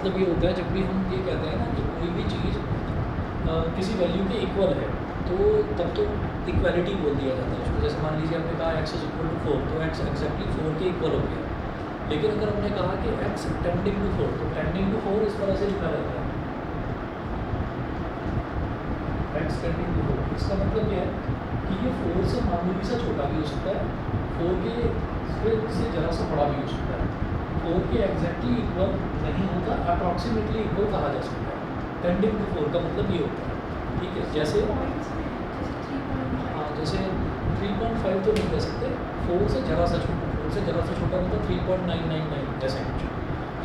मतलब ये होता है जब भी हम ये कहते हैं ना कि कोई भी चीज़ किसी वैल्यू के इक्वल है तो तब तो इक्वालिटी बोल दिया जाता है उसको। जैसे मान लीजिए आपने कहा x इज इक्वल टू 4 तो x एग्जैक्टली 4 के इक्वल हो गया। लेकिन अगर हमने कहा कि x टेंडिंग टू 4 तो टेंडिंग टू 4 इस तरह से लिखा जाता है x टेंडिंग टू 4। इसका मतलब क्या है कि ये 4 से मामूली सा छोटा भी हो सकता है, 4 के फिर से ज़रा सा बड़ा भी हो सकता है, 4 के एग्जैक्टली इक्वल नहीं होता, अप्रॉक्सीमेटली इक्वल कहा जा सकता है। टेंडिंग टू 4 का मतलब ये होता है, ठीक है। जैसे हाँ, जैसे 3.5 तो नहीं कह सकते, 4 से ज़रा सा छोटा, 4 से ज़रा सा छोटा मतलब 3.999 ऐसे कुछ,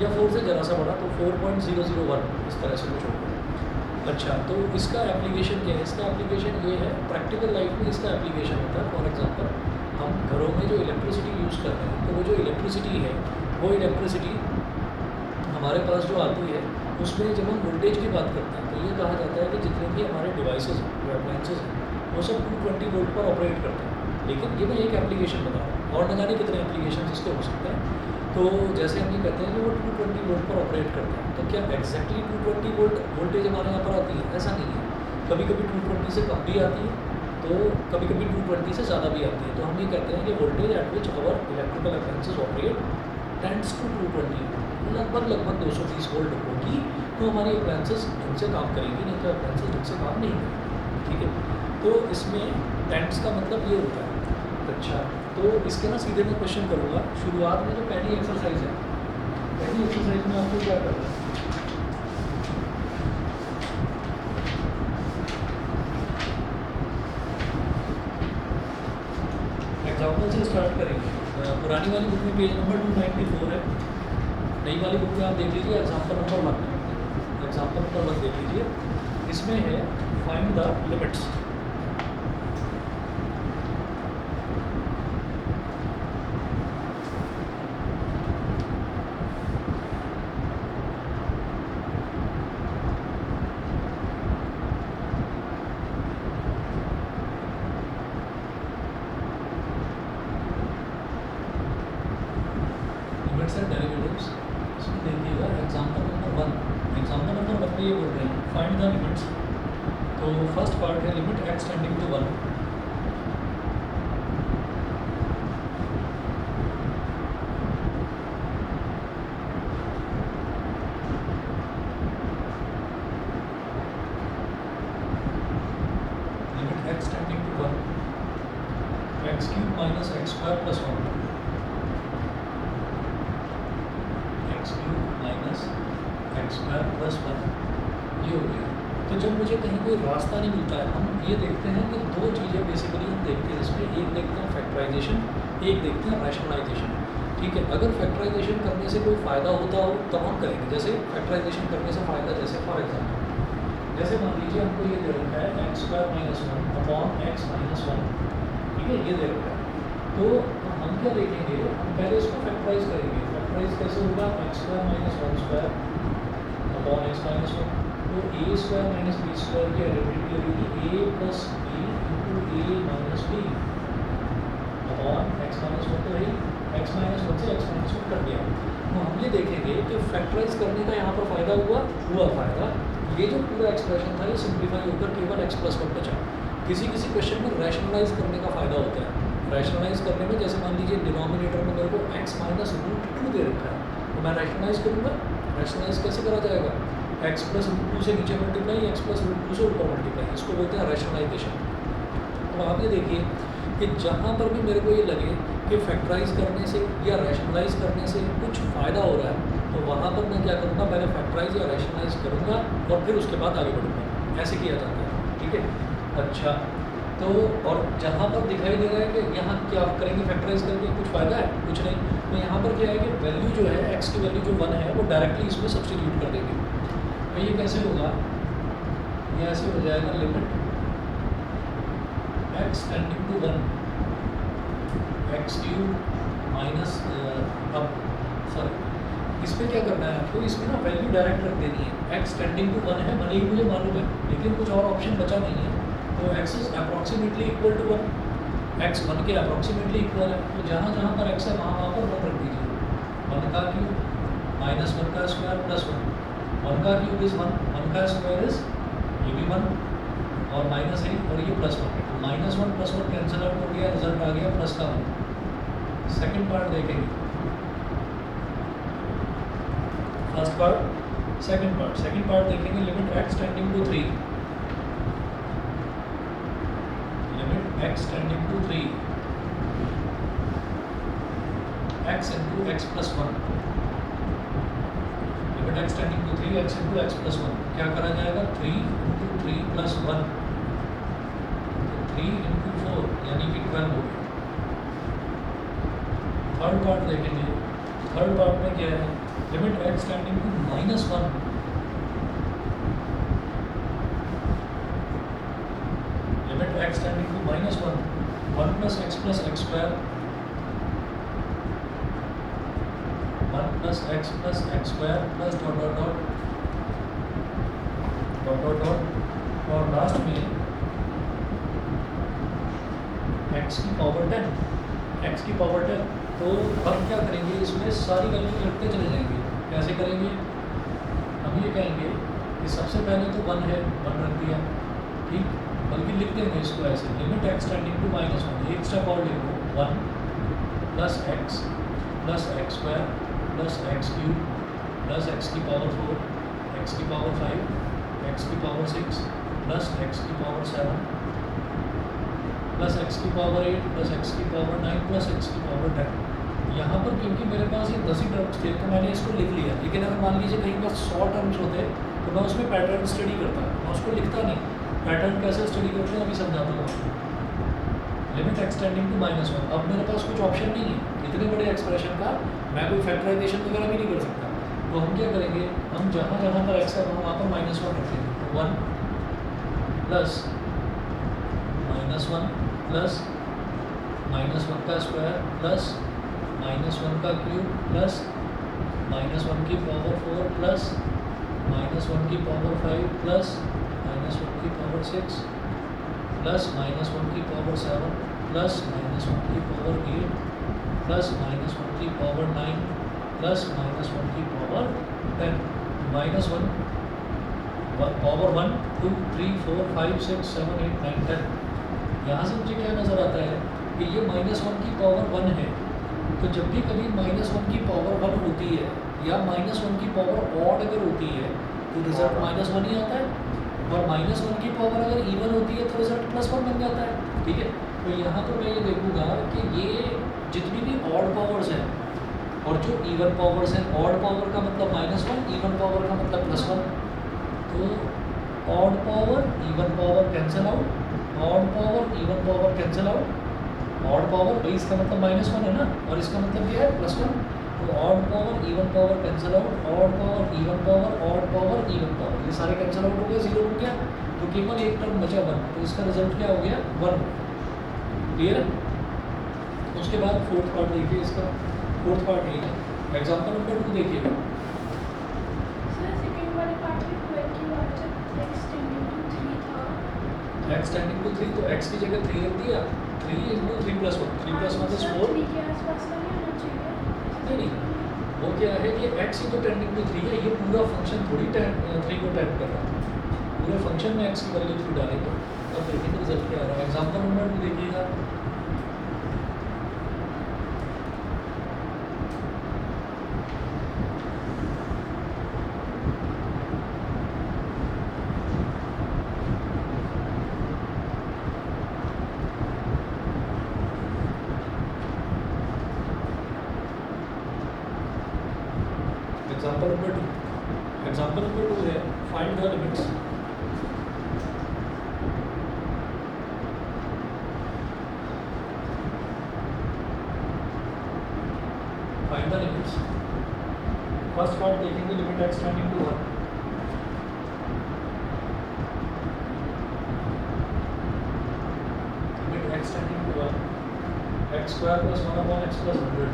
या 4 से ज़रा सा बड़ा तो 4.001 इस तरह से कुछ होगा। अच्छा, तो इसका एप्लीकेशन क्या है? इसका एप्लीकेशन ये है, प्रैक्टिकल लाइफ में इसका एप्लीकेशन होता है। फॉर एग्जांपल हम घरों में जो इलेक्ट्रिसिटी यूज़ कर रहे हैं तो वो जो इलेक्ट्रिसिटी है वो इलेक्ट्रिसिटी हमारे पास जो आती है उसमें जब हम वोल्टेज की बात करते हैं तो ये कहा जाता है कि जितने भी हमारे डिवाइसेस हैं, जो अप्लायंसेस हैं, वो सब 220 वोल्ट पर ऑपरेट करते हैं। लेकिन ये मैं एक एप्लीकेशन बता रहा हूँ, और न जाने कितने एप्लीकेशन इसके हो सकते हैं। तो जैसे हम ये कहते हैं कि वो 220 वोल्ट पर ऑपरेट करते हैं, तो क्या एग्जैक्टली 220 वोल्ट वोल्टेज हमारे यहाँ पर आती है? ऐसा नहीं है, कभी कभी 220 से कम भी आती है, तो कभी कभी 220 से ज़्यादा भी आती है। तो हम ये कहते हैं कि voltage at which our electrical appliances operate tends to 220, लगभग 220 वोल्ट होगी तो हमारी अप्लायंसेस ढंग से काम करेगी, नहीं तो अप्लायंसेस ढंग से काम नहीं करेगी, ठीक है। तो इसमें टेंड्स का मतलब ये होता है। अच्छा, तो इसके ना सीधे मैं क्वेश्चन करूँगा। शुरुआत में जो पहली एक्सरसाइज है, पहली एक्सरसाइज में आपको क्या करना है? एग्जाम्पल से स्टार्ट करेंगे। पुरानी वाली बुक में पेज नंबर 294 है, नई वाली बुक में आप देख लीजिए एग्जाम्पल नंबर 1। एग्जाम्पल नंबर 1 देख लीजिए, इसमें है find the limits. Limits and derivatives, इसमें देखिएगा एग्जाम्पल नंबर 1। एग्जाम्पल नंबर 1 में ये बोल रहे हैं फाइंड द लिमिट्स। तो फर्स्ट पार्ट है limit x tending to 1। Limit x tending to 1 x cube minus x square plus 1, x cube minus x square plus 1, ये हो गया। तो जब मुझे कहीं कोई रास्ता नहीं मिलता है, हम ये देखते हैं कि दो चीज़ें बेसिकली हम देखते हैं इसमें, एक देखते हैं फैक्टराइजेशन, एक देखते हैं रैशनलाइजेशन, ठीक है। अगर फैक्टराइजेशन करने से कोई फ़ायदा होता हो तब हम करेंगे। जैसे फैक्टराइजेशन करने से फ़ायदा, जैसे फॉर एग्जाम्पल, जैसे मान लीजिए हमको ये दे रखा है x square minus 1 upon x minus 1, ठीक है, ये दे रखा है। तो हम क्या देखेंगे, हम पहले इसको फैक्टराइज करेंगे। फैक्टराइज कैसे होगा? X square minus 1 square upon x minus 1, तो A square minus B square की आइडेंटिटी लगेगी A plus B into A minus B upon x minus 1, तो वही एक्स माइनस 1 से एक्स माइनस 1 कट गया। तो हम ये देखेंगे कि फैक्टराइज करने का यहाँ पर फ़ायदा हुआ फ़ायदा, ये जो पूरा एक्सप्रेशन था ये सिंप्लीफाई होकर केवल एक्स प्लस 1 बचा। किसी किसी क्वेश्चन में रैशनलाइज करने का फ़ायदा होता है। रैशनलाइज करने में जैसे मान लीजिए डिनोमिनेटर में मेरे को एक्स माइनस रूट 2 दे रखा है, तो मैं रैशनलाइज करूँगा। रैशनलाइज कैसे करा जाएगा? एक्स प्लस रूट 2 से नीचे मल्टीप्लाई, एक्स प्लस रूट 2 से ऊपर मल्टीप्लाई, इसको बोलते हैं रैशनलाइजेशन। तो आप ये देखिए कि जहाँ पर भी मेरे को ये लगे कि फैक्टराइज करने से या रैशनलाइज करने से कुछ फ़ायदा हो रहा है, तो वहाँ पर मैं क्या करूँगा, पहले फैक्टराइज या रैशनलाइज करूँगा और फिर उसके बाद आगे बढ़ूँगा। ऐसे किया जाता है, ठीक है। अच्छा, तो और जहाँ पर दिखाई दे रहा है कि यहाँ क्या करेंगे, फैक्टराइज करके कुछ फ़ायदा है, कुछ नहीं, तो यहाँ पर क्या है कि वैल्यू जो है एक्स की वैल्यू जो 1 है वो डायरेक्टली इसमें सब्स्टिट्यूट कर देंगे। तो ये कैसे होगा, ये ऐसे हो जाएगा limit x tending to 1 x cube minus, अब सॉरी इस पर क्या करना है आपको, इसमें ना वैल्यू डायरेक्ट रख देनी है। x टेंडिंग टू 1 है, भले ही मुझे मालूम है, लेकिन कुछ और ऑप्शन बचा नहीं है। तो x is approximately equal to 1, x 1 के अप्रॉक्सीमेटली इक्वल है, तो जहाँ जहाँ पर x है वहाँ पर 1 रख दीजिए। 1 का क्यूब माइनस 1 का स्क्वायर प्लस 1, 1 का क्यूब इज 1, 1 का स्क्वायर इज ये भी 1 और माइनस 1 और ये प्लस 1, तो माइनस 1 प्लस 1 कैंसिल आउट हो गया, रिजल्ट आ गया प्लस का 1। सेकेंड पार्ट देखेंगे, फर्स्ट पार्ट सेकेंड पार्ट देखेंगे। Limit x tending to 3, limit x tending to 3 x into x plus 1, limit x tending to 3 x into x plus 1, क्या करा जाएगा 3 into 3 plus 1, 3 into 4 यानी कि 12 हो गया। थर्ड पार्ट देखेंगे, थर्ड पार्ट में क्या है, limit x tending to -1, limit x tending to -1, 1 plus x square, 1 plus x square plus dot dot dot और लास्ट में x की पावर 10। तो हम क्या करेंगे, इसमें सारी वैल्यू लिखते चले जाएंगे। कैसे करेंगे, हम ये कहेंगे कि सबसे पहले तो 1 है, 1 रख दिया, ठीक, बल्कि लिख देंगे इसको ऐसे, लिमिट x टेंडिंग टू -1, एक स्टेप और लिखो, 1 plus x square plus x cube plus x की पावर 4, एक्स की पावर 5, एक्स की पावर 6 प्लस एक्स की पावर 7 प्लस एक्स की पावर 8 प्लस एक्स की पावर 9 प्लस एक्स की पावर 10। यहाँ पर क्योंकि मेरे पास ये 10 ही टर्म्स थे तो मैंने इसको लिख लिया, लेकिन अगर मान लीजिए कहीं पर 100 टर्म्स होते तो मैं उसमें पैटर्न स्टडी करता, मैं उसको लिखता नहीं। पैटर्न कैसे स्टडी करते हैं अभी समझाता हूँ आपको। लिमिट x टेंडिंग टू -1, अब मेरे पास कुछ ऑप्शन नहीं है इतने बड़े एक्सप्रेशन का, मैं कोई फैक्टराइजेशन वगैरह भी नहीं कर सकता। तो हम क्या करेंगे, हम जहाँ जहाँ पर x है वहाँ पर -1 रखेंगे, तो 1 प्लस -1 प्लस -1 का स्क्वायर प्लस -1 का क्यूब प्लस -1 की पावर 4 प्लस -1 की पावर 5 प्लस -1 की पावर 6 प्लस -1 की पावर 7 प्लस -1 की पावर 8 प्लस -1 की पावर 9 प्लस -1 की पावर 10, -1 पावर 1 2 3 4 5 6 7 8 9 10। यहाँ से मुझे क्या नज़र आता है कि ये -1 की पावर 1 है, तो जब भी कभी -1 की पावर 1 होती है या -1 की पावर ऑड अगर होती है तो रिजल्ट -1 ही आता है, और -1 की पावर अगर इवन होती है तो रिजल्ट +1 बन जाता है, ठीक है। तो यहाँ पर मैं ये देखूँगा कि ये जितनी भी ऑड पावर्स हैं और जो इवन पावर्स हैं, ऑड पावर का मतलब -1, इवन पावर का मतलब +1, तो odd power even power cancel out, odd power even power cancel out, odd power भाई इसका मतलब -1 है ना, और इसका मतलब क्या है +1, तो odd power even power cancel out, odd power even power, odd power even power, ये सारे कैंसिल आउट हो गए, 0 हो गया, तो केवल एक टर्म बचा 1, तो इसका रिजल्ट क्या हो गया 1। क्लियर है। उसके बाद फोर्थ पार्ट देखिए, इसका फोर्थ पार्ट ये है, एग्जाम्पल नंबर 2 देखिएगा। x टेंडिंग टू 3, तो x की जगह 3 रख दिया, 3 इंटू 3 प्लस 1, 3 प्लस 1 इज 4। नहीं, वो क्या है कि x इंटू टेंडिंग टू 3 है, ये पूरा फंक्शन थोड़ी 3 को टेंड कर रहा है, पूरे फंक्शन में x की वैल्यू 3 डालेंगे, तब देखेंगे रिजल्ट क्या आ रहा है। एग्जाम्पल नंबर 2 देखिएगा, एग्जाम्पल नंबर 2 है, find the limits. Find the limits. First part देखेंगे, limit x tending to 1, limit x tending to 1, x square plus 1 upon x plus 100,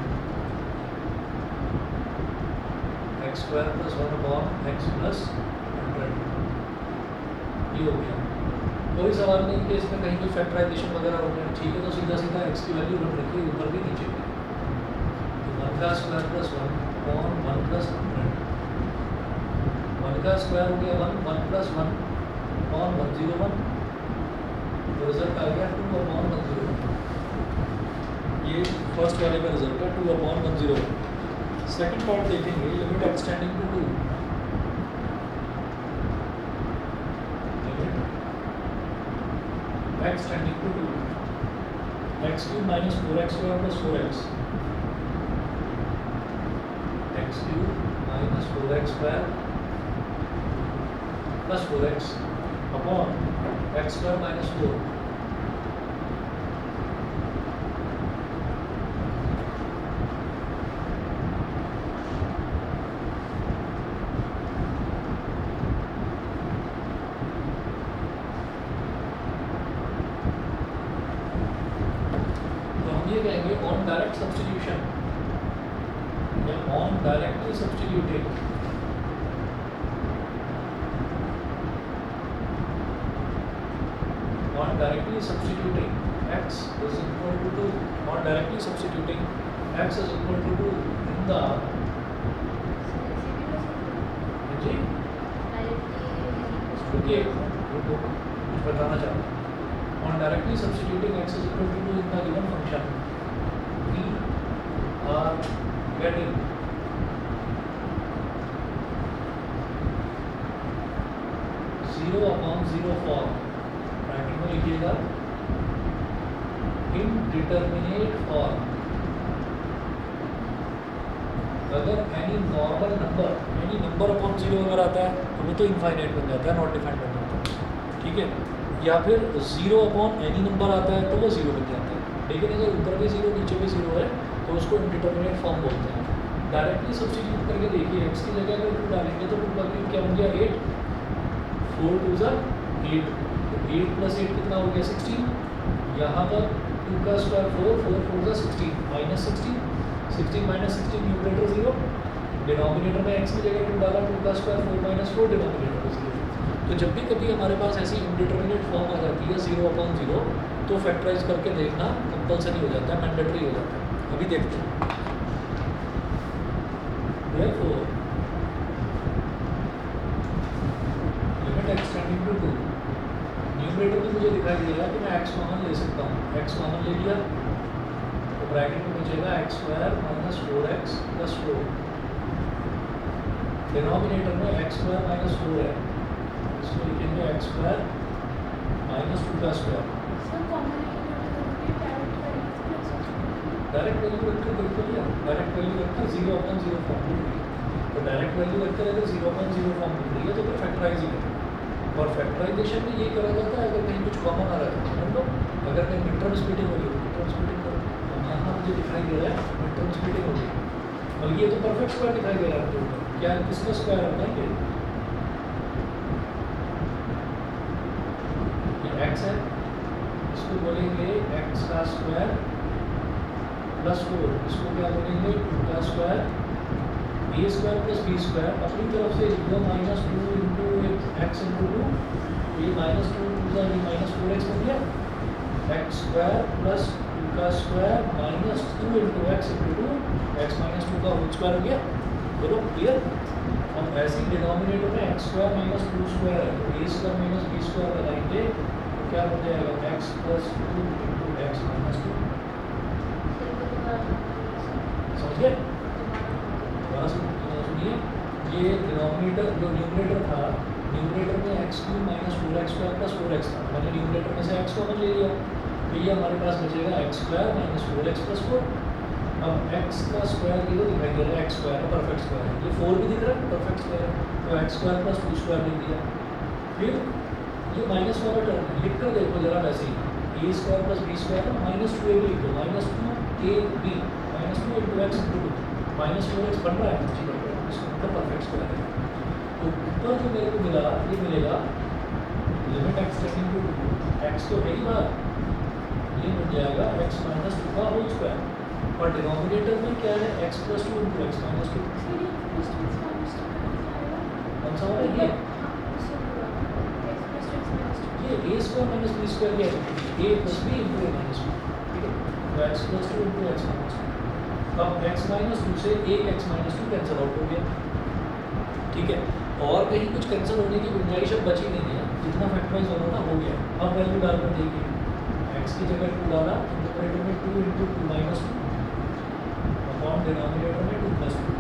x square plus 1 upon x plus 100, ये हो गया। कोई सवाल नहीं कि इसमें कहीं भी फैक्टराइजेशन वगैरह हो गया, ठीक है, तो सीधा सीधा x की वैल्यू रख रखी है ऊपर भी नीचे भी, तो 1 का स्क्वायर प्लस 1 अपॉन 1 प्लस 100, 1 का स्क्वायर हो गया 1, 1 प्लस 1 अपॉन 101, तो रिजल्ट आ गया 2 अपॉन 101। ये फर्स्ट वाले का रिजल्ट है 2 अपॉन 101। सेकेंड पार्ट देखेंगे, limit x tending to 2, limit x tending to 2, x cube minus 4x square plus 4x, x cube minus 4x square plus 4x upon x square minus 4। कहेंगे on direct substitution या on directly substituting, on directly substituting x is equal to 2, on directly substituting x is equal to 2 in the जी देखिए कुछ बताना चाहता हूँ। On directly substituting x is equal to 2 in the given function, we are getting zero upon zero form, bracket में लिखिएगा indeterminate form। अगर any normal number, any number upon zero अगर आता है तो वो तो इनफाइनाइट बन जाता है, नॉट डिफाइंड बन जाता है, ठीक है। या फिर 0 अपॉन एनी नंबर आता है तो वो 0 बन जाता है। लेकिन अगर ऊपर भी 0 नीचे भी 0 है तो उसको इंडिटरमिनेट फॉर्म बोलते हैं। डायरेक्टली सब्स्टिट्यूट करके देखिए, x की जगह अगर 2 डालेंगे तो 2 का क्यूब क्या बन गया 8, 4 2 ज़ा 8, तो 8 प्लस 8 कितना हो गया 16। यहाँ पर 2 का स्क्वायर 4, 4 4 ज़ा 16 माइनस 16, 16 माइनस 16 न्यूमरेटर 0, डिनोमिनेटर में x की जगह 2 डाला, 2 का स्क्वायर 4 माइनस 4 डिनोमिनेटर 0। तो जब भी कभी हमारे पास ऐसी इंडिटरमिनेट फॉर्म आ जाती है 0 अपॉन 0 तो फैक्टराइज करके देखना कंपलसरी हो जाता है, मैंडेटरी हो जाता है। अभी देखते हैं। Therefore, limit x tending to 2, numerator में मुझे दिखाई दे रहा है कि मैं x कॉमन ले सकता हूँ, x कॉमन ले लिया तो ब्रैकेट में बचेगा x square minus 4x plus 4। Denominator में x स्क्वायर माइनस 4 है, इसको लिखेंगे x स्क्वायर माइनस 2 का स्क्वायर। डायरेक्ट वैल्यू रखकर देखते लिया, डायरेक्ट वैल्यू रखकर 0 अपॉन 0 फॉर्म मिल रही है, तो डायरेक्ट वैल्यू रखकर अगर 0 अपॉन 0 फॉर्म मिल रही है तो फिर फैक्टराइज ही करें। और फैक्टराइजेशन में ये करा जाता है अगर कहीं कुछ कॉमन आ रहा है, समझ लो अगर कहीं मिड टर्म स्प्लिटिंग हो गई तो मिड टर्म स्प्लिटिंग करो। अब यहाँ मुझे दिखाई दे रहा है मिड टर्म स्प्लिटिंग हो गई और ये तो परफेक्ट स्क्वायर दिखाई दे रहा है मुझे ऊपर, क्या किसका स्क्वायर बताएंगे, x है, इसको बोलेंगे x का स्क्वायर प्लस 4, इसको क्या बोलेंगे 2 का square, a square plus b square. अपनी तरफ से लिख दो माइनस 2 इंटू एक्स इंटू 2, ये माइनस 2 2 ये माइनस 4x बन गया, एक्स स्क्वायर प्लस 2 का square minus 2 into x into 2, x minus 2 का होल स्क्वायर हो गया। बोलो क्लियर। हम ऐसे ही डिनोमिनेटर में एक्स स्क्वायर माइनस 2 स्क्वायर है तो A square minus B square लगाएंगे तो क्या हो जाएगा x plus 2 into x minus 2। समझ गए? दोबारा सुनिए, ये डिनोमिनेटर जो न्यूमरेटर था, न्यूमरेटर में x cube minus 4x square plus 4x था, मैंने न्यूमरेटर में से एक्स कॉमन ले लिया तो ये हमारे पास बचेगा x square minus 4x plus 4। अब x का स्क्वायर ये तो दिखाई दे रहा है एक्स स्क्वायर है, परफेक्ट स्क्वायर है, ये 4 भी दिख रहा है परफेक्ट स्क्वायर है, तो एक्स स्क्वायर प्लस 2 स्क्वायर लिख दिया। फिर ये माइनस वाला टर्म लिख कर देखो जरा वैसे ही, A square plus B square है माइनस 2 ए भी लिख दो, minus 2 A B minus 2 into x into 2, minus 4x बन रहा है जी, बन रहा है, इसका मतलब परफेक्ट स्क्वायर है। तो ऊपर जो मेरे को मिला ये मिलेगा लिमिट एक्सटेंडिंग टू 2, एक्स तो है ही बात, ये बन जाएगा एक्स माइनस 2 का होल स्क्वायर और डिनोमिनेटर में क्या है x plus 2 into x minus 2। कौन सा वाला ये ए स्क्वायर माइनस बी स्क्वायर ये ए plus B into A minus 2, ठीक है। तो x plus 2 into x minus 2, अब एक्स माइनस 2 से एक एक्स माइनस 2 कैंसिल आउट हो गया, ठीक है। और कहीं कुछ कैंसिल होने की गुंजाइश अब बची नहीं है, जितना फैक्टराइज होना था हो गया। अब वैल्यू डालकर देखिए, एक्स की जगह 2 डाला, न्यूमरेटर में 2 इंटू 2 माइनस 2 अपॉन डिनोमिनेटर में 2 प्लस 2।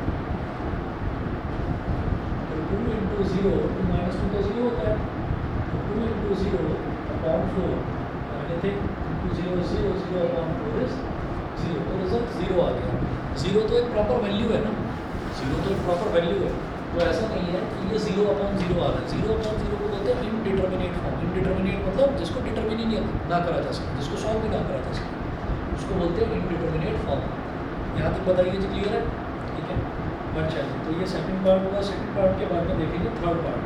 तो 2 इंटू 0, 2 माइनस 2 तो 0 होता है, तो 2 into 0 upon 4, anything into 0 0, 0 upon 4 is 0, तो रिजल्ट 0 आ गया। 0 तो एक प्रॉपर वैल्यू है ना, 0 तो एक प्रॉपर वैल्यू है, तो ऐसा नहीं है कि ये 0 अपॉन 0 आ रहा है। 0 अपॉन 0 को बोलते हैं इनडिटर्मिनेट फॉर्म। इनडिटर्मिनेट मतलब जिसको डिटर्मिन ही ना करा जा सके, जिसको सॉल्व भी ना करा जा सके, उसको बोलते हैं इनडिटर्मिनेट फॉर्म। यहाँ तक बताइए जी, क्लियर है? ठीक है, बट चलिए, तो ये सेकंड पार्ट होगा। सेकंड पार्ट के बाद में देखेंगे थर्ड पार्ट।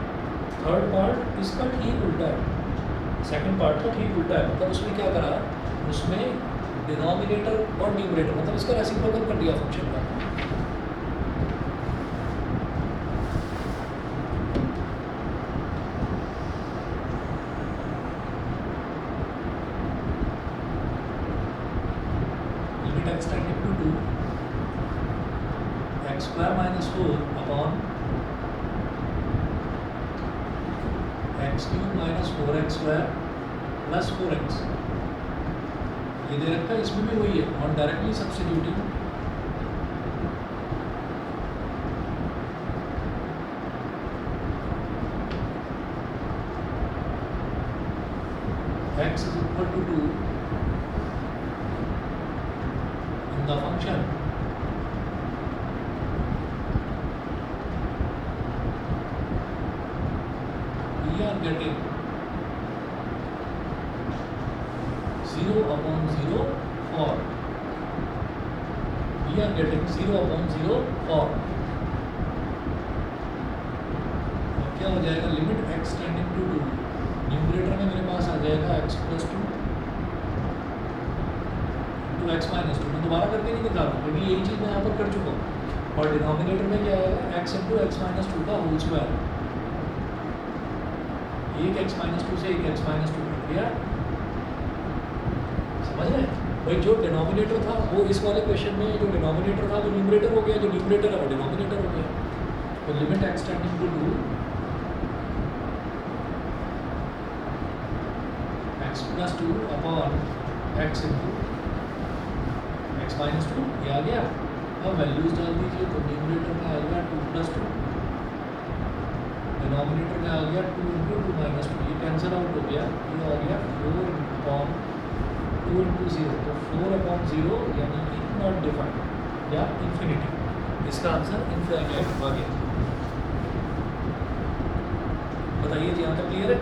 थर्ड पार्ट इसका ठीक उल्टा है, सेकंड पार्ट का ठीक उल्टा है। मतलब उसमें क्या करा, उसमें डिनोमिनेटर और न्यूमरेटर मतलब इसका रेसिप्रोकल कर दिया फंक्शन का। Limit x tending to 2 x square minus 4 upon x cube minus 4x square plus 4x। ये दे रखा है, इसमें भी वही है, और directly substituting x is equal to 2 in the function we are getting 0 upon 0 for, we are getting 0 upon 0 for, अब क्या हो जाएगा, limit x tending to 2, numerator में मेरे पास आ जाएगा x plus 2 to x minus 2। मैं दोबारा करके नहीं दिखा रहा हूँ क्योंकि यही चीज़ मैं यहाँ पर कर चुका हूँ। और डिनोमिनेटर में क्या आएगा, x इंटू एक्स माइनस 2 का होल स्क्वायर। एक x माइनस 2 से एक x माइनस 2 कट गया, समझ रहे हैं भाई? जो डिनोमिनेटर था वो इस वाले क्वेश्चन में, जो डिनोमिनेटर था वो न्यूमरेटर हो गया, जो न्यूमरेटर है वो डिनोमिनेटर हो गया। तो limit x tending to 2 x plus 2 upon x into x minus 2, ये आ गया। अब वैल्यूज डाल दीजिए, तो न्यूमरेटर में आ गया 2 प्लस 2, डिनोमिनेटर में आ गया 2 इंटू 2 माइनस 2, ये कैंसिल आउट हो गया, ये आ गया 4 अपॉन 2 इंटू 0, तो 4 अपॉन 0 यानी कि नॉट डिफाइंड या इन्फिनिटी। इसका आंसर इनफाइनाइट आ गया। बताइए जी, यहाँ तक क्लियर है?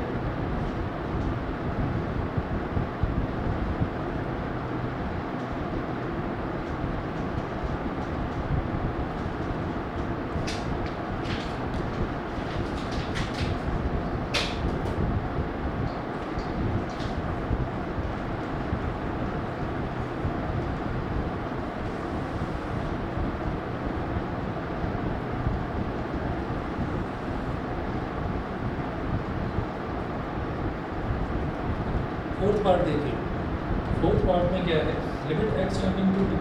फोर्थ पार्ट देखिए, फोर्थ पार्ट में क्या है, limit x tending to 2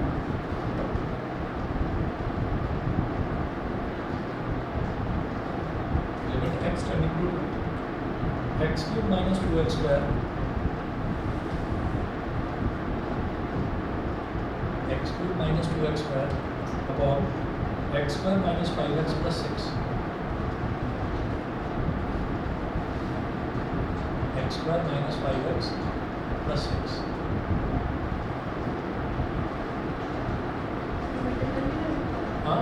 limit x tending to 2 x cube minus 2x square x cube minus 2x square upon x square minus 5x plus 6 x square minus 5x plus 6। हाँ,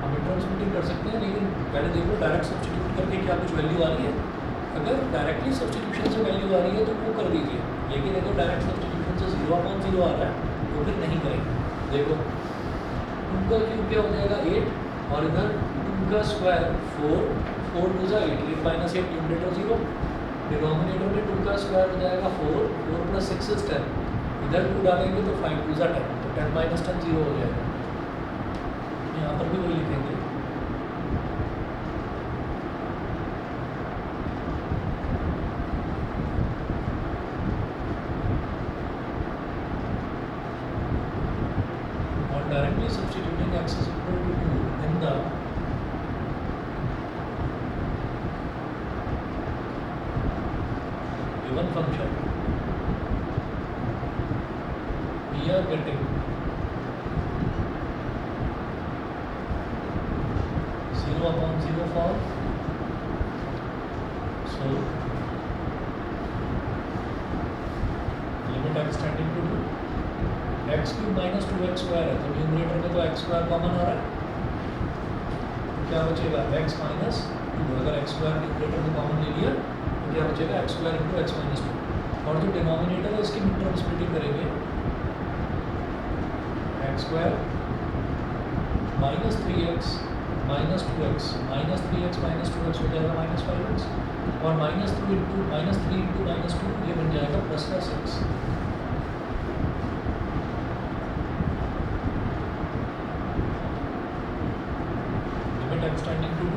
हम interval substitute कर सकते हैं, लेकिन पहले देखो direct substitute करके क्या कुछ वैल्यू आ रही है। अगर डायरेक्टली सब्स्टिट्यूशन से वैल्यू आ रही है तो वो कर दीजिए, लेकिन अगर डायरेक्ट सब्स्टिट्यूशन से 0 अपॉन 0 आ रहा है तो फिर नहीं करेंगे। देखो 2 का क्यूब क्या हो जाएगा 8, और इधर 2 का स्क्वायर 4, 4 2 जा 8, 8 माइनस 8 न्यूमरेटर 0, डिनोमिनेटर में 2 का स्क्वायर हो जाएगा 4, 4 प्लस 6 इज 10, इधर 2 डालेंगे तो 5 2 जा 10, तो 10 माइनस 10 0 हो जाएगा। यहाँ पर भी वही लिखेंगे। और directly substituting x is equal to 2 in the one function. We are getting 0/0 form. So limit x tending to x cube minus 2x square है, तो न्यूमरेटर में तो x स्क्वायर कॉमन आ रहा है, तो क्या बचेगा x माइनस 2। अगर x स्क्वायर न्यूमरेटर में कॉमन ले लिया तो क्या बचेगा x square into x minus 2। और जो डिनोमिनेटर है इसकी मिड टर्म स्प्लिटिंग करेंगे, x square minus 3x minus 2x minus 3x minus 2x हो जाएगा माइनस 5x, और माइनस 3 इंटू माइनस 2 ये बन जाएगा प्लस का 6। X tending to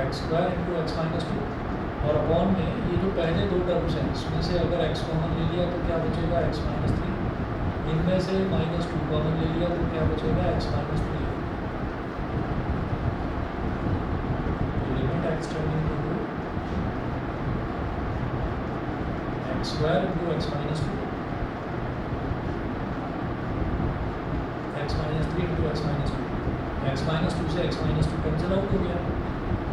x square into x minus 2, और अपॉन में ये जो पहले दो टर्म्स हैं इसमें से अगर x कॉमन ले लिया तो क्या बचेगा x माइनस 3, इनमें से माइनस 2 कॉमन ले लिया तो क्या बचेगा x minus 3। Limit x tending to x square into x minus 2 x minus 3 into x minus 2, x minus 2 से x माइनस 2 कैंसिल आउट हो गया।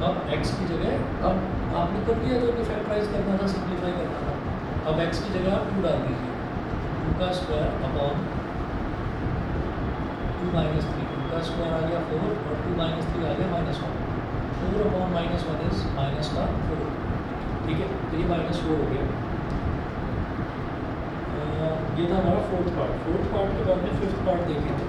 अब x की जगह अब आपने कर दिया जो कि फैक्टराइज करना था, सिंप्लीफाई करना था, अब x की जगह आप 2 डाल दीजिए, 2 का स्क्वायर अपॉन 2 माइनस 3, 2 का स्क्वायर आ गया 4 और 2 माइनस 3 आ गया -1, 4 अपॉन -1 इज माइनस का 4। ठीक है, तो ये -4 हो गया। ये था हमारा फोर्थ पार्ट के बाद में फिफ्थ पार्ट देखेंगे।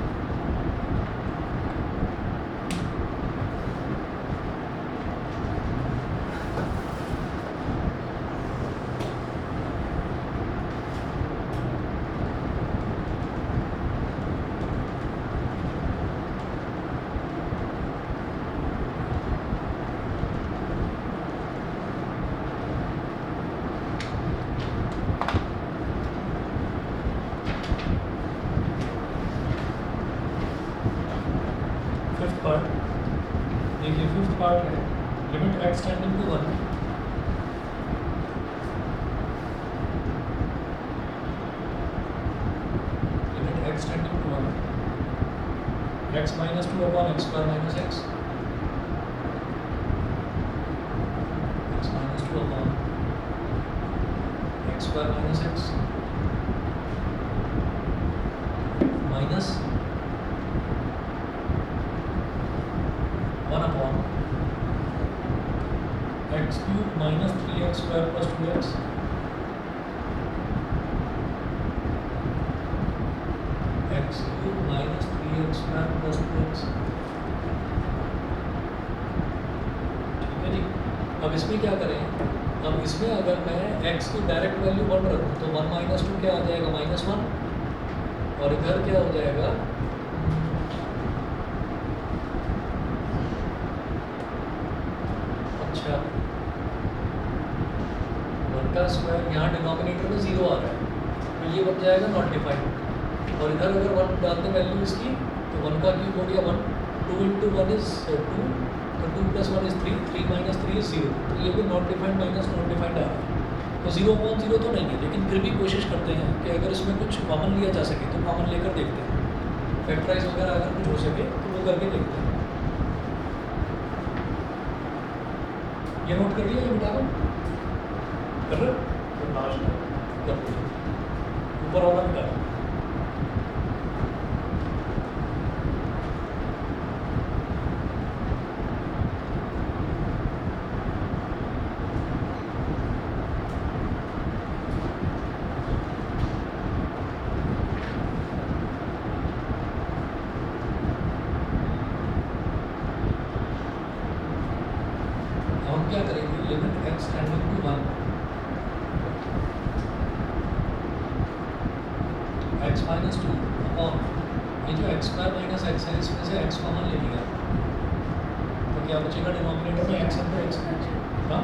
देखिए फिफ्थ पार्ट है limit x tending to 1, limit x tending to 1 x minus 2 upon x square minus x, x minus 2 upon x square minus x minus 1 upon x cube minus 3x square plus 2x x cube minus 3x square plus 2x। ठीक है जी। अब इसमें क्या करें, अब इसमें अगर मैं x की डायरेक्ट वैल्यू 1 रखूँ तो 1 माइनस 2 क्या आ जाएगा -1, और इधर क्या हो जाएगा अच्छा 1 का स्क्वायर, यहाँ डिनोमिनेटर में 0 आ रहा है तो ये बन जाएगा नॉट डिफाइंड, और इधर अगर 1 डालते वैल्यू इसकी तो 1 का क्यूब हो गया 1, 2 इंटू 1 इज 2, तो 2 प्लस 1 इज 3, 3 माइनस 3 इज 0, तो ये भी not defined minus not defined आ रहा है। तो 0/0 तो नहीं है, लेकिन फिर भी कोशिश करते हैं कि अगर इसमें कुछ कॉमन लिया जा सके तो कॉमन लेकर देखते हैं, फैक्टराइज वगैरह अगर कुछ हो सके तो वो करके देखते हैं। ये नोट कर लिया, ये मिटा दो, कर रहे तो लास्ट कर दो, ऊपर वाला मिटा दो। हम क्या करेंगे, limit x tending to 1 x minus 2 upon ये जो x स्क्वायर माइनस एक्स है इसमें से x कॉमन ले लिया तो क्या बचेगा डिनोमिनेटर में x अंदर x। हाँ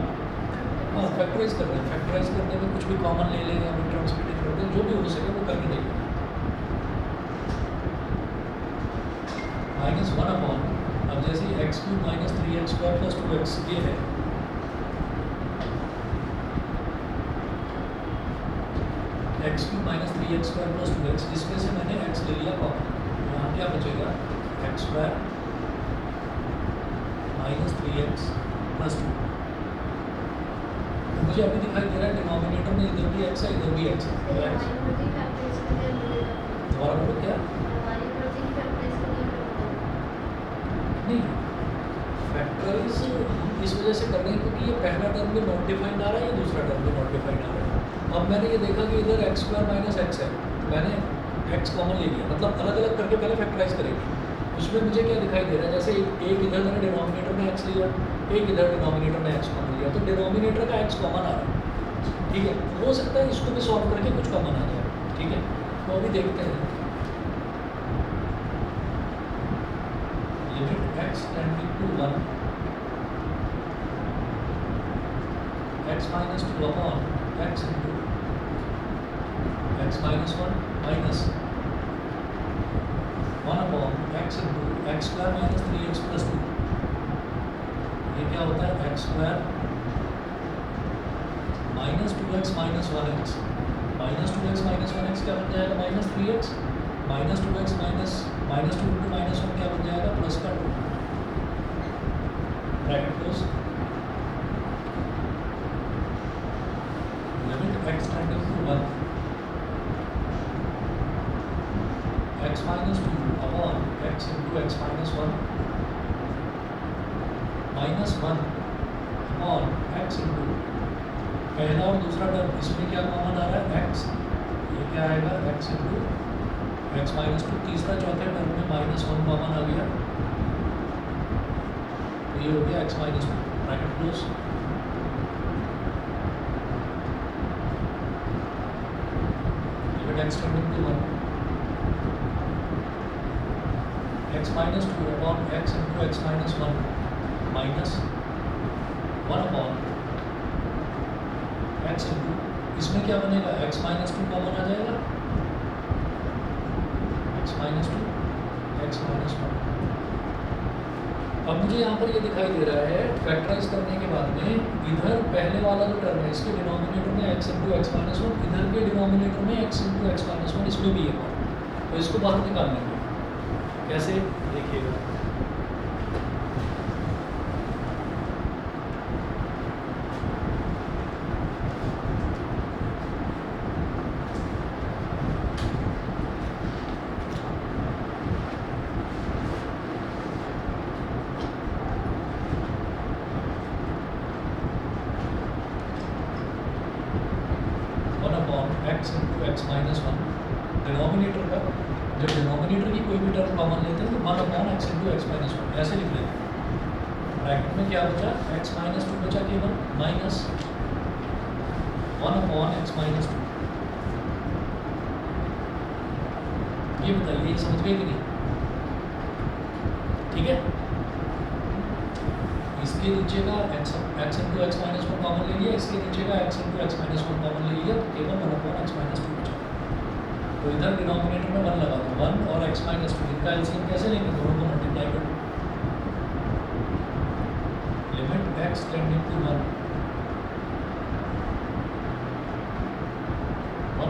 हाँ, फैक्टराइज कर रहे हैं, फैक्टराइज करने में कुछ भी कॉमन ले लें या मिड टर्म स्प्लिटिंग करते हैं, जो भी हो सके वो करके देखिए। -1 अपॉन, अब अब जैसे x cube minus 3x square plus 2x ये है, x cube minus 3x square plus 2x, जिसमें से मैंने x ले लिया कॉमन, यहाँ क्या बचेगा x square minus 3x plus 2। तो मुझे अभी दिखाई दे रहा है डिनोमिनेटर में इधर भी x है इधर भी x है, तो x दोबारा बोलो क्या नहीं फैक्टराइज इस वजह से कर रहे हैं क्योंकि ये पहला टर्म भी नॉट डिफाइंड आ रहा है, ये दूसरा टर्म भी नॉट डिफाइंड आ रहा है। अब मैंने ये देखा कि इधर एक्स स्क्वायर माइनस एक्स है, मैंने एक्स कॉमन ले लिया, मतलब अलग अलग करके पहले फैक्टराइज करेंगे। उसमें मुझे क्या दिखाई दे रहा है, जैसे एक इधर मैंने डिनोमिनेटर में एक्स लिया, एक इधर डिनोमिनेटर में एक्स कॉमन लिया, तो डिनोमिनेटर का एक्स कॉमन आ रहा है, ठीक है। हो सकता है इसको भी सॉल्व करके कुछ कॉमन आ जाए, ठीक है। तो अभी देखते हैं limit x tending to 1 x minus 2 upon x into x minus 1 minus 1 upon x into x square minus 3x plus 2। ये क्या होता है x square minus 2x minus 1x, minus 2x minus 1x क्या बन जाएगा minus 3x, minus 2x minus 2 into minus 1 क्या बन जाएगा प्लस का 2, bracket close. Limit x tending to 1 x minus 2 upon x into x minus 1 minus 1 upon x into पहला और दूसरा टर्म, इसमें क्या कॉमन आ रहा है एक्स, ये क्या आएगा एक्स इंटू एक्स माइनस 2, तीसरा चौथे टर्म में माइनस 1 कॉमन आ गया, तो ये हो गया x minus 2, bracket close. Limit x tending to 1 x minus 2 upon x into x minus 1 minus 1 upon x into, इसमें क्या बनेगा एक्स माइनस 2 कॉमन आ जाएगा, एक्स माइनस 2 एक्स माइनस 1। अब मुझे यहाँ पर ये दिखाई दे रहा है फैक्टराइज करने के बाद में इधर पहले वाला जो टर्म है इसके डिनोमिनेटर में एक्स इंटू एक्स माइनस 1, इधर के डिनोमिनेटर में एक्स इंटू एक्स माइनस 1, इसमें भी एक और, तो इसको बाहर निकालने के कैसे देखिएगा। X into x minus 1 denominator का, जब डिनोमिनेटर की कोई भी टर्म कॉमन लेते हैं तो 1 upon x into x minus 1 ऐसे लिख लेते हैं। ब्रैकेट में क्या बचा एक्स माइनस 2 बचा केवल माइनस 1 अपॉन एक्स माइनस 2। ये बताइए ये समझ गए कि नहीं, ठीक है। इसके नीचे का x into x minus 1 common ले लिया, इसके नीचे का x into x minus 1 common ले लिया, तो केवल 1 अपॉन एक्स माइनस 2 बचा। तो इधर डिनोमिनेटर में 1 लगा दो, 1 और एक्स माइनस 2 इनका एलसीएम कैसे लेंगे, दोनों को मल्टीप्लाई कर दो। Limit x tending to 1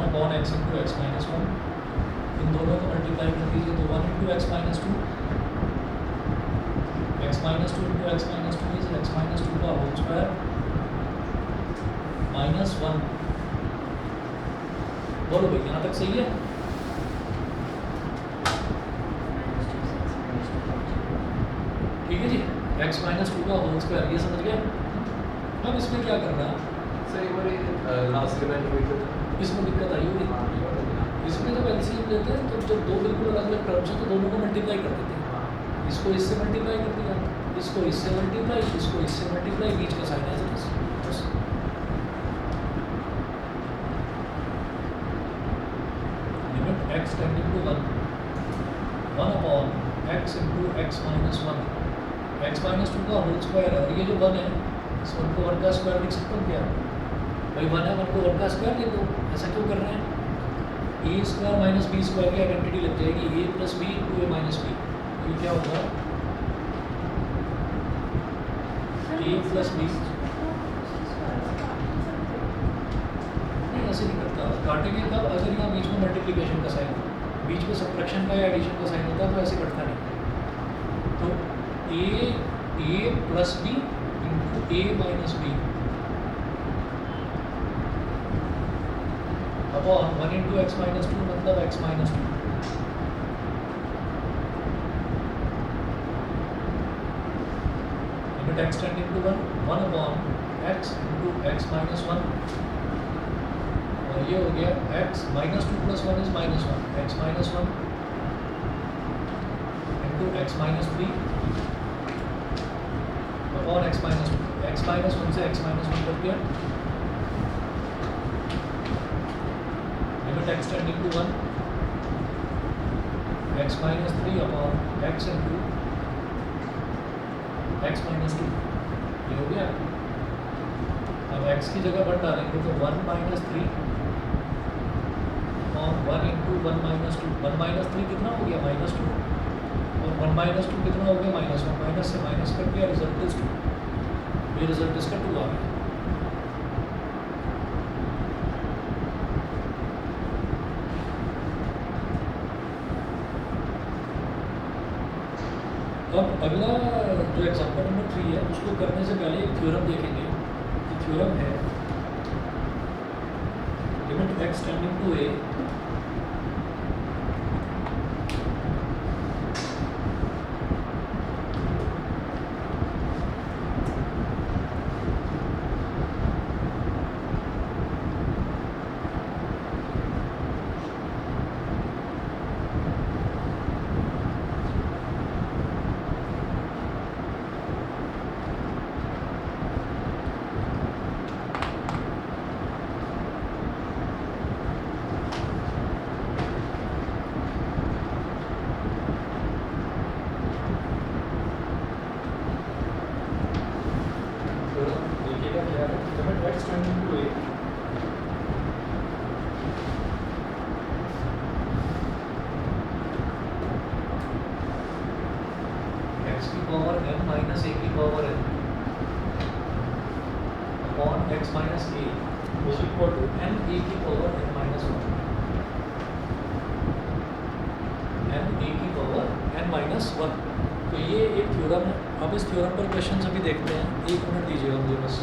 upon x into x minus 1, इन दोनों को मल्टीप्लाई कर दीजिए, तो 1 into x minus 2 x minus 2 into x minus 2 is x minus 2 का होल स्क्वायर माइनस 1। बोलो भाई यहाँ तक सही है, ठीक है जी। x माइनस 2 का होल स्क्वायर ये समझ गए। अब इसमें क्या करना है सर, एक बार लास्ट रिमाइंडर इसमें दिक्कत आई होगी। इसमें जब एलसीएम लेते हैं तो जब दो बिल्कुल अलग अलग टर्म्स हैं तो दोनों को मल्टीप्लाई कर देते हैं, इसको इससे मल्टीप्लाई कर दिया, इसको इससे मल्टीप्लाई, इसको इससे मल्टीप्लाई, बीच का साइन ऐसे बस। Limit x tending to 1 upon x into x minus 1, x minus 2 का होल स्क्वायर है, और ये जो 1 है इस 1 को 1 का स्क्वायर लिख सकते हो क्या भाई, 1 है 1 को 1 का स्क्वायर लिख दो। ऐसा क्यों कर रहे हैं, ए स्क्वायर माइनस बी स्क्वायर की आइडेंटिटी लग जाएगी, ए plus B into A minus B, ये क्या होगा ए प्लस बी नहीं ऐसे नहीं करता, काटेंगे कब? अगर यहाँ बीच में मल्टीप्लिकेशन का साइन हो, बीच में सब्ट्रैक्शन का या एडिशन का साइन होता है तो ऐसे कटता नहीं। तो A plus B into A minus B upon 1 into x minus 2 मतलब X minus 2 limit x tending to 1 upon x into x minus 1 और ये हो गया x minus 2 plus 1 is minus 1 x minus 1 into x minus 3 upon x minus 2 x minus 1 से X minus 1 कर दिया limit x tending to 1 x minus 3 upon x into x minus 2 ये हो गया। अब x की जगह 1 डालेंगे तो 1 माइनस 3 और 1 इंटू 1 माइनस 2 1 माइनस 3 कितना हो गया माइनस 2 और 1 माइनस 2 कितना हो गया माइनस 1 माइनस से माइनस कर दिया रिजल्ट इज 2 ये रिजल्ट इसका 2 आ गया। अब अगला जो एग्जांपल नंबर 3 है उसको करने से पहले एक थ्योरम देखेंगे। थ्योरम है limit x tending to a देखिएगा क्या है limit x tending to a x की पावर n माइनस ए की power n upon x minus a is equal to n a की power n minus 1 n a की power n minus 1। तो ये एक थ्योरम है। अब इस थ्योरम पर क्वेश्चन अभी देखते हैं। एक मिनट दीजिएगा मुझे बस।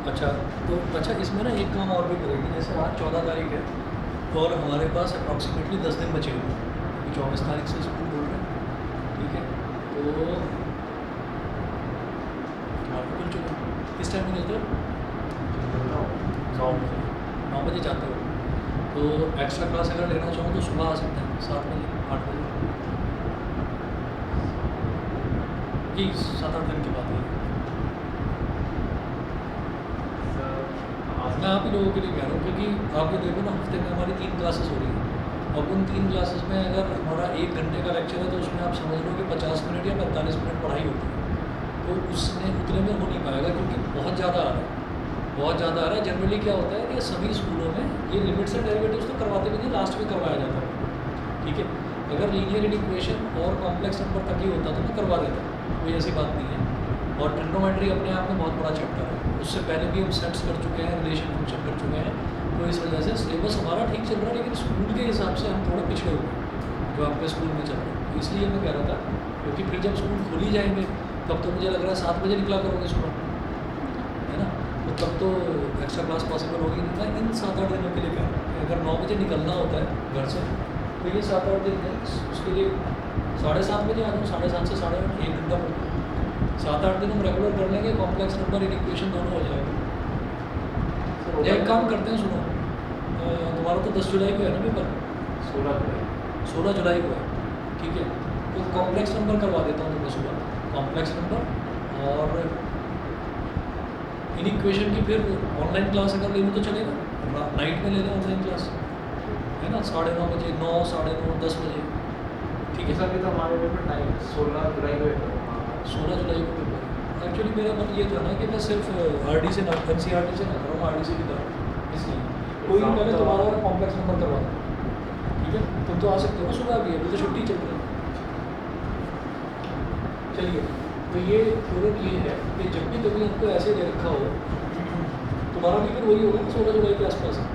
अच्छा, तो अच्छा इसमें ना एक काम और भी करेंगे, जैसे आज 14 तारीख है और हमारे पास अप्रॉक्सीमेटली 10 दिन बचे हुए हैं, अभी 24 तारीख से स्कूल बोल रहे हैं, ठीक है। तो आपको खुल चुका है। किस टाइम में मिलते हो? 9 बजे जाते हो, तो एक्स्ट्रा क्लास अगर लेना चाहो तो सुबह आ सकते हैं 7 बजे 8 बजे, जी 7-8 दिन के बाद। मैं आप ही लोगों के लिए कह रहा हूँ, क्योंकि आप ये देखो ना, हफ्ते में हमारी 3 क्लासेस हो रही हैं। अब उन 3 क्लासेस में अगर हमारा 1 घंटे का लेक्चर है तो उसमें आप समझ लो कि 50 मिनट या 45 मिनट पढ़ाई होती है, तो उसमें उतने में हो नहीं पाएगा, क्योंकि बहुत ज़्यादा आ रहा है, बहुत ज़्यादा आ रहा है। जनरली क्या होता है कि सभी स्कूलों में ये लिमिट्स एंड डेरिवेटिव्स तो करवाते भी नहीं, लास्ट में करवाया जाता है, ठीक है। अगर लीनियर इक्वेशन और कॉम्प्लेक्स नंबर तक ही होता तो मैं करवा देता, कोई ऐसी बात नहीं है। और ट्रिग्नोमेट्री अपने आप में बहुत बड़ा चैप्टर है, उससे पहले भी हम सेट्स कर चुके हैं, रिलेशन फंक्शन कर चुके हैं, तो इस वजह से सिलेबस हमारा ठीक चल रहा है, लेकिन स्कूल के हिसाब से हम थोड़ा पिछड़े हुए हैं जो आपके स्कूल में चल रहा है। तो इसलिए मैं कह रहा था, क्योंकि फिर जब स्कूल खुल ही जाएंगे तब तो मुझे लग रहा है 7 बजे निकला करोगे सुबह, है ना, तो तब तो एक्स्ट्रा क्लास पॉसिबल होगी नहीं। मैं इन 7-8 दिनों के लिए कह रहा हूँ कि अगर 9 बजे निकलना होता है घर से तो ये 7-8 दिन है, उसके लिए 7:30 बजे आ जाऊँ, 7:30 से 8:30, 1 घंटा पढ़ 7-8 दिन हम रेगुलर कर लेंगे, कॉम्प्लेक्स नंबर इक्वेशन दोनों हो जाएगा। एक काम करते हैं, सुनो, तुम्हारा तो 10 जुलाई को है ना पेपर? 16 जुलाई को है, ठीक है। तो कॉम्प्लेक्स नंबर करवा देता हूँ तुम्हें सुबह, कॉम्प्लेक्स नंबर, और इक्वेशन की फिर ऑनलाइन क्लास अगर लेनी तो चलेगा, नाइट में ले लें ऑनलाइन क्लास, है ना, 9:30 बजे, 9, 9:30, 10 बजे, ठीक है। सर, ये तो हमारे पेपर टाइम 16 जुलाई को है। 16 जुलाई को पेपर। एक्चुअली मेरा मन ये था ना कि मैं सिर्फ RD से ना, NCERT से ना करूँ, RD से भी करूँ, इसलिए कोई नहीं, मैंने तुम्हारा कॉम्प्लेक्स नंबर करवा दूँ, ठीक है। तुम तो आ सकते हो ना सुबह, अभी अभी तो छुट्टी चल रही है। चलिए, तो ये थ्योरम ये है कि जब भी कभी हमको ऐसे दे रखा हो, तुम्हारा भी फिर वही होगा 16 जुलाई के आसपास है।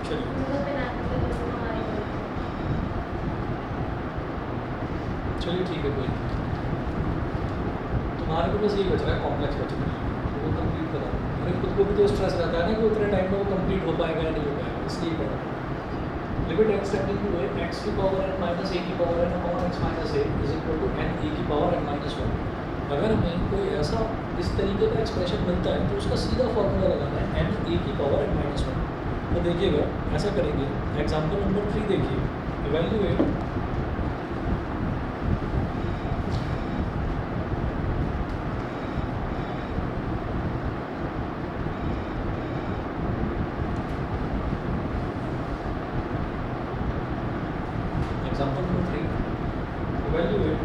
चलिए चलिए ठीक है, कोई तुम्हारे को बस यही बच रहा है, कॉम्प्लेक्स बच रहा है, तो वो कंप्लीट करा। अरे खुद को भी तो स्ट्रेस रहता है ना कि उतने टाइम में वो कंप्लीट हो पाएगा या नहीं हो पाएगा, इसलिए करा। Limit x tending to x की पावर n माइनस a की power n upon x minus a is equal to n e की पावर n माइनस 1। अगर हमें कोई ऐसा इस तरीके का एक्सप्रेशन मिलता है तो उसका सीधा फॉर्मूला लगाना है n e की पावर n माइनस 1। तो देखिएगा ऐसा करेंगे, एग्जाम्पल नंबर 3 देखिए, evaluate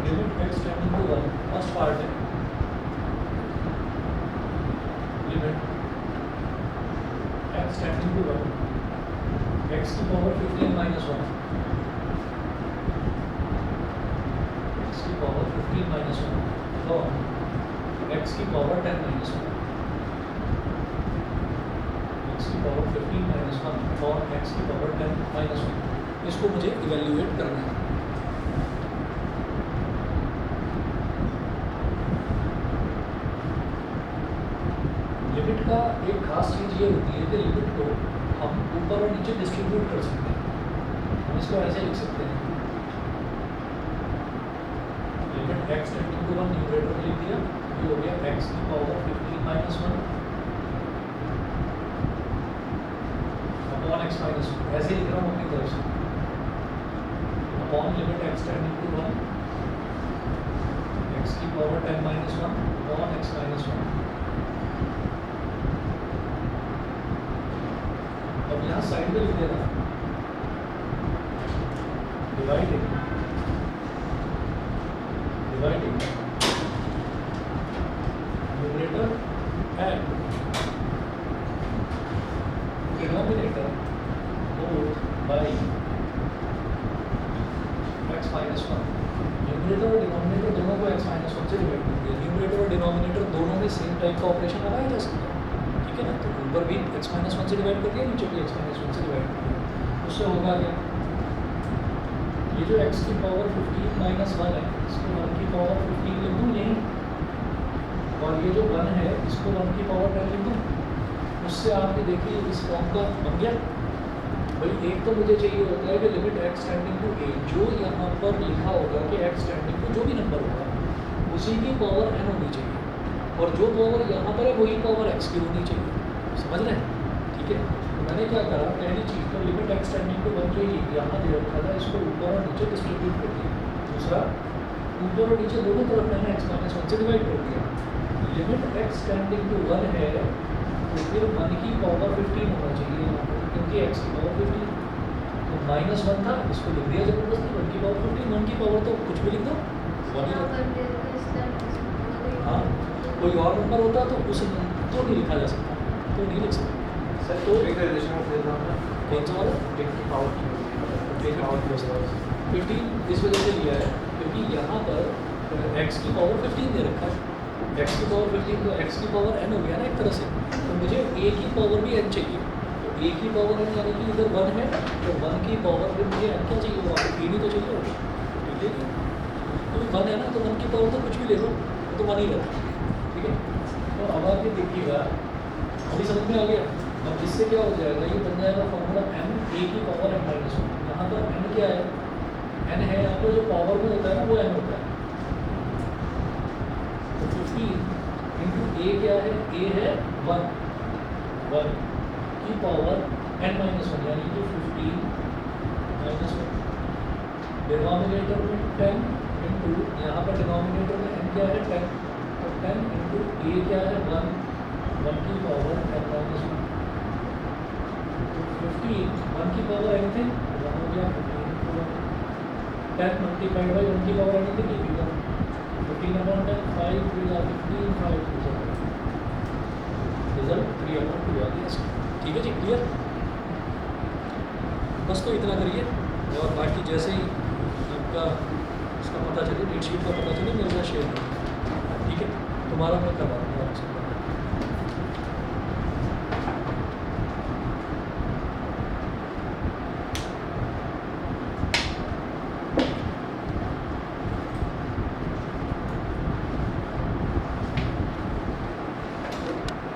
limit x tending to 1, first part है limit x tending to 1, x की पावर 15 माइनस 1, x की पावर 15 माइनस 1 और x की पावर 10 माइनस 1, x की पावर 15 माइनस 1 और x की पावर 10 माइनस 1, इसको मुझे इवेल्युएट करना है। लिमिट का एक खास चीज़ ये होती है कि लिमिट को हम ऊपर और नीचे डिस्ट्रीब्यूट कर सकते हैं। हम इसको ऐसे लिख सकते हैं, limit x tending to 1 numerator लिख दिया, ये हो गया x की power 15 minus 1 upon x minus 1, ऐसे लिख रहा हूँ अपनी तरफ से, upon limit x tending to 1 x की power 10 minus 1 upon x minus 1। अब यहाँ साइड में लिख देना dividing numerator and denominator both by x minus 1। Numerator और डिनोमिनेटर दोनों को x माइनस 1 से डिवाइड कर दिया। न्यूमरेटर और डिनोमिनेटर दोनों में सेम टाइप का ऑपरेशन लगाया जा सकता है, ठीक है ना। तो ऊपर भी x माइनस 1 से डिवाइड कर दिया, नीचे भी x माइनस 1 से डिवाइड कर दिया। उससे होगा क्या, ये जो x की पावर 15 माइनस 1 है, इसको 1 की पावर 15 लिख दूँ यहीं, और ये जो 1 है इसको 1 की पावर 10 लिख दूँ, उससे आपने देखिए इस फॉर्म का बन गया। भाई एक तो मुझे चाहिए होता है कि limit x tending to a, जो यहाँ पर लिखा होगा कि x टेंडिंग टू जो भी नंबर होगा उसी की पावर n होनी चाहिए, और जो पावर यहाँ पर है वही पावर x की होनी चाहिए। समझ रहे हैं? ठीक है, तो मैंने क्या करा, पहली चीज़ तो लिमिट x टेंडिंग टू 1 जो यहाँ दे रखा था इसको ऊपर और नीचे डिस्ट्रीब्यूट कर दिया। दूसरा, ऊपर और नीचे दोनों तरफ मैंने x माइनस 1 से डिवाइड कर दिया। लिमिट x टेंडिंग टू 1 है तो फिर 1 की पावर 15 होना चाहिए यहाँ पर, क्योंकि x की पावर 15, तो -1 था इसको लिख दिया जबरदस्ती 1 की पावर 15। 1 की पावर तो कुछ भी लिख दो, 1 ही रहता। हाँ, कोई और नंबर होता तो उस तो नहीं लिखा जा सकता, तो नहीं लिख सकते। सर तो एक रिलेशन में फिर हम कौन सा वाला? 10 की पावर की 15 इस वजह से लिया है क्योंकि यहाँ पर x की पावर 15 दे रखा है। x की पावर 15 तो x की पावर n हो गया ना एक तरह से, तो मुझे a की पावर भी n चाहिए। तो a की पावर n यानी कि इधर 1 है तो 1 की पावर फिर मुझे n क्या चाहिए होगा, 3 ही तो चाहिए होगा। ठीक है, तो 1 है ना तो 1 की पावर तो कुछ भी ले लो तो 1 ही रहता है। ठीक है, तो अब आप ये देखिएगा, अभी समझ में आ गया। अब इससे क्या हो जाएगा, ये बन जाएगा फॉर्मूला n a की पावर n माइनस 1। यहाँ पर n क्या है, n है यहाँ पर जो पावर में होता है ना वो n होता है। तो 15 इंटू a क्या है, a है 1 की पावर n माइनस 1 यानी कि 15 माइनस 1। डिनोमिनेटर में 10 इंटू यहाँ पर डिनोमिनेटर में n क्या है 10, तो 10 इंटू a क्या है 1 की पावर n माइनस 1। तो 15 1 की पावर एनीथिंग हो गया 15 इंटू 1, 10 मल्टीप्लाइड बाई 1 की पावर एनीथिंग ये भी 1, 15/10 5 3 are 15 5 2 are रिजल्ट 3/2 आ गया इसका। ठीक है जी, क्लियर? बस तो इतना करिए, और बाकी जैसे ही आपका इसका पता चले, डेट शीट का पता चले मेरे साथ शेयर करिए। ठीक है, तुम्हारा मैं करवा दूँगा आपसे।